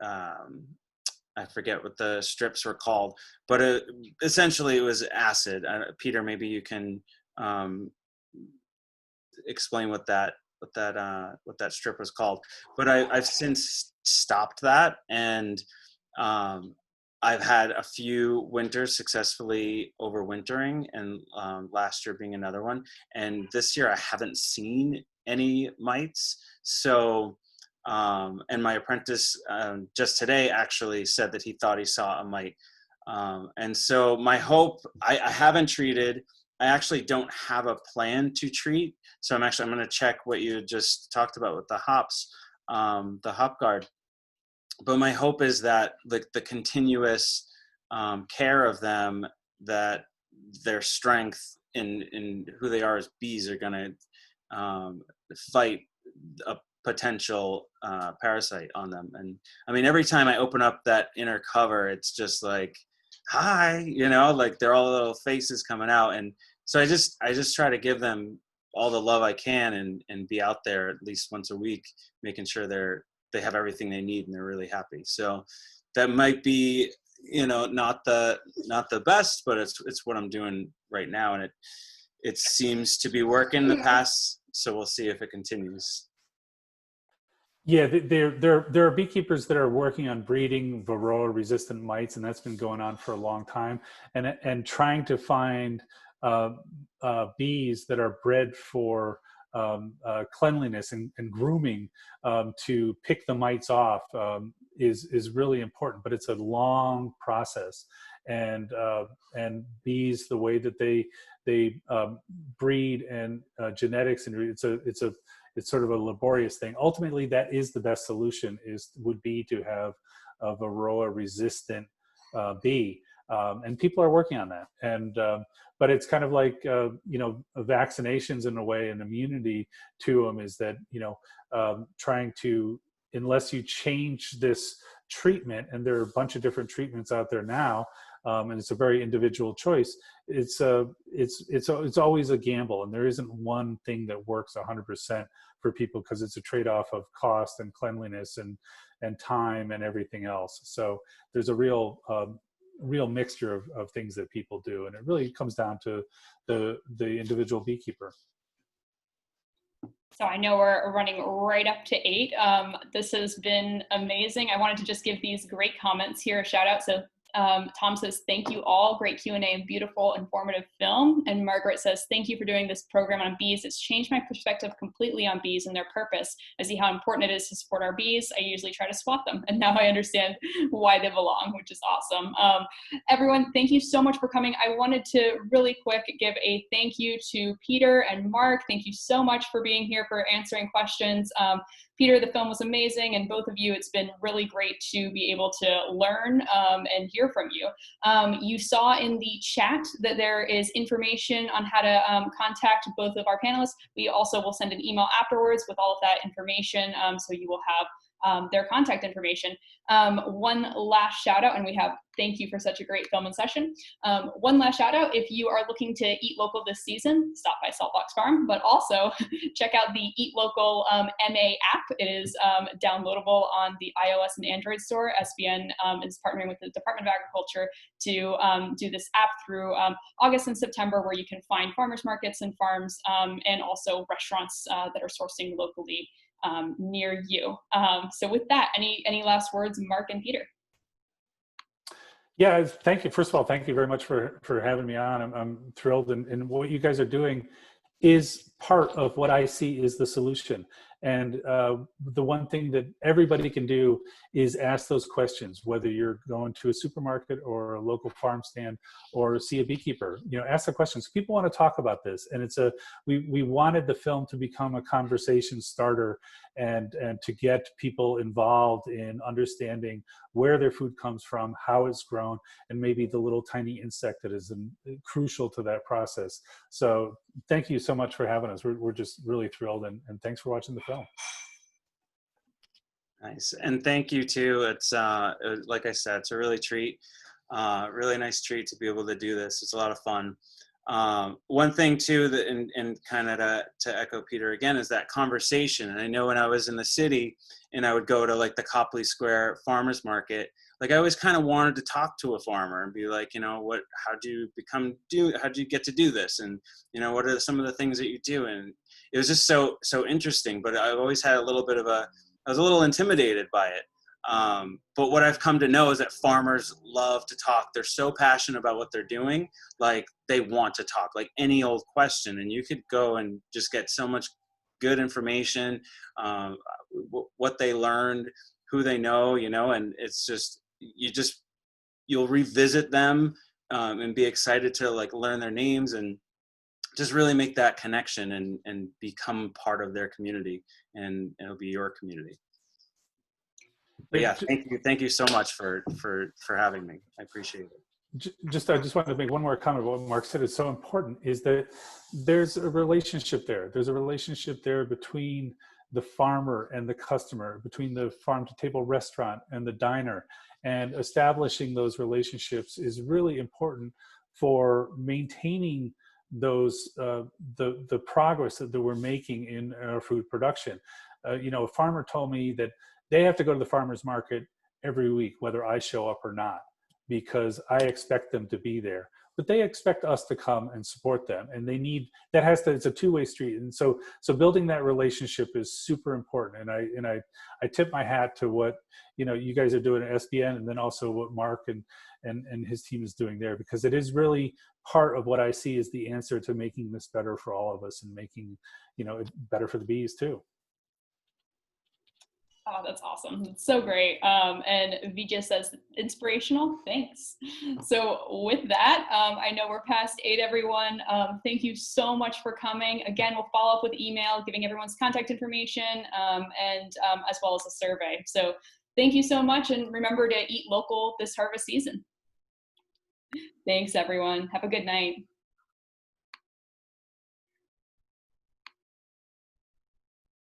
I forget what the strips were called, but essentially it was acid. Peter, maybe you can explain what that strip was called. But I've since stopped that, and I've had a few winters successfully overwintering, and last year being another one. And this year I haven't seen any mites. So, and my apprentice just today actually said that he thought he saw a mite. And so my hope, I haven't treated. I actually don't have a plan to treat. So I'm going to check what you just talked about with the hops, the hop guard. But my hope is that the continuous care of them, that their strength in who they are as bees are going to fight a potential parasite on them. And I mean, every time I open up that inner cover, it's just like, hi, like they're all little faces coming out. And so I just try to give them all the love I can, and be out there at least once a week, making sure they have everything they need and they're really happy. So that might be, not the best, but it's what I'm doing right now. And it seems to be working the past. So we'll see if it continues. Yeah, there are beekeepers that are working on breeding varroa-resistant mites, and that's been going on for a long time. And trying to find bees that are bred for cleanliness and grooming, to pick the mites off, is really important. But it's a long process, and bees, the way that they breed, and genetics, and it's sort of a laborious thing. Ultimately, that is the best solution, would be to have a varroa-resistant bee. And people are working on that. But it's kind of like, vaccinations in a way, and immunity to them, is that, trying to, unless you change this treatment, and there are a bunch of different treatments out there now, and it's a very individual choice. It's always a gamble, and there isn't one thing that works 100% for people, because it's a trade-off of cost and cleanliness and time and everything else. So there's a real mixture of things that people do, and it really comes down to the individual beekeeper. So I know we're running right up to 8. This has been amazing. I wanted to just give these great comments here a shout out. So Tom says, thank you all, great Q&A and beautiful, informative film. And Margaret says, thank you for doing this program on bees. It's changed my perspective completely on bees and their purpose. I see how important it is to support our bees. I usually try to swat them, and now I understand why they belong, which is awesome. Everyone, thank you so much for coming. I wanted to really quick give a thank you to Peter and Mark. Thank you so much for being here, for answering questions. Peter, the film was amazing, and both of you, it's been really great to be able to learn and hear from you. You saw in the chat that there is information on how to contact both of our panelists. We also will send an email afterwards with all of that information, so you will have their contact information. One last shout out, and we have thank you for such a great film and session. One last shout out, if you are looking to eat local this season, stop by Saltbox Farm, but also check out the Eat Local MA app. It is downloadable on the iOS and Android store. SBN is partnering with the Department of Agriculture to do this app through August and September, where you can find farmers markets and farms and also restaurants that are sourcing locally near you. So with that, any last words, Mark and Peter? Yeah, thank you. First of all, thank you very much for having me on. I'm thrilled, and what you guys are doing is part of what I see is the solution. And the one thing that everybody can do is ask those questions, whether you're going to a supermarket or a local farm stand or see a beekeeper. You know, ask the questions. People want to talk about this, and we wanted the film to become a conversation starter and to get people involved in understanding where their food comes from, how it's grown, and maybe the little tiny insect that is crucial to that process. So thank you so much for having us. We're just really thrilled, and thanks for watching the film. Nice, and thank you too. It's like I said, it's a really really nice treat to be able to do this. It's a lot of fun. One thing too, that and kind of to echo Peter again, is that conversation. And I know when I was in the city and I would go to like the Copley Square farmers market, like I always kind of wanted to talk to a farmer and be like, you know, how'd you get to do this? And, you know, what are some of the things that you do? And it was just so interesting, but I've always had I was a little intimidated by it. But what I've come to know is that farmers love to talk. They're so passionate about what they're doing. Like they want to talk, like any old question. And you could go and just get so much good information, what they learned, who they know, you know, and it's just, you'll revisit them and be excited to like learn their names and just really make that connection and become part of their community, and it'll be your community. But yeah, thank you so much for having me. I appreciate it. I just wanted to make one more comment about what Mark said is so important, is that there's a relationship there. There's a relationship there between the farmer and the customer, between the farm to table restaurant and the diner, and establishing those relationships is really important for maintaining those the progress that we're making in our food production. You know, a farmer told me that they have to go to the farmer's market every week, whether I show up or not, because I expect them to be there. But they expect us to come and support them, and they need that. It's a two-way street, and so building that relationship is super important. And I tip my hat to what you guys are doing at SBN, and then also what Mark and his team is doing there, because it is really part of what I see is the answer to making this better for all of us and making it better for the bees too. Oh, that's awesome. It's so great. And Vijay says, inspirational, thanks. So with that, I know we're past 8, everyone. Thank you so much for coming. Again, we'll follow up with email, giving everyone's contact information, and as well as a survey. So thank you so much. And remember to eat local this harvest season. Thanks, everyone. Have a good night.